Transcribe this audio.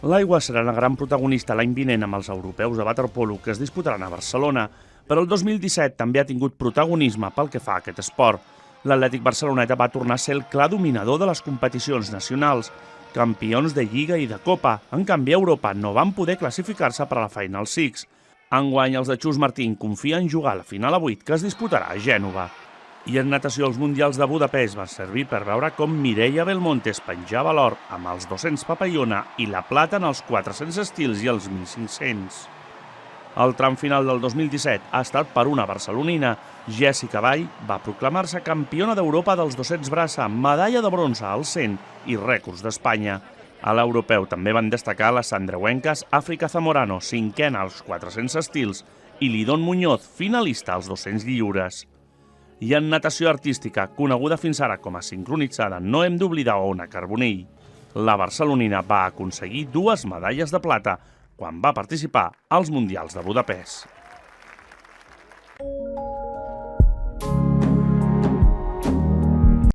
L'aigua serà una gran protagonista l'any vinent amb els europeus de waterpolo que es disputaran a Barcelona, però el 2017 també ha tingut protagonisme pel que fa a aquest esport. L'Atlètic Barceloneta va tornar a ser el clar dominador de les competicions nacionals, campions de Lliga i de Copa. En canvi, a Europa no van poder classificar-se per a la Final Six. Enguany, els de Xus Martín confien en jugar a la final a 8 que es disputarà a Gènova. I en natació, els Mundials de Budapest van servir per veure com Mireia Belmonte es penjava l'or amb els 200 papallona i la plata en els 400 estils i els 1.500. El tram final del 2017 ha estat per una barcelonina. Jessica Vall va proclamar-se campiona d'Europa dels 200 braça, medalla de bronze als 100 i rècords d'Espanya. A l'europeu també van destacar les sandreuenques Àfrica Zamorano, cinquena als 400 estils, i Lidón Muñoz, finalista als 200 lliures. I en natació artística, coneguda fins ara com a sincronitzada, no hem d'oblidar Ona Carbonell. La barcelonina va aconseguir 2 medalles de plata quan va participar als Mundials de Budapest.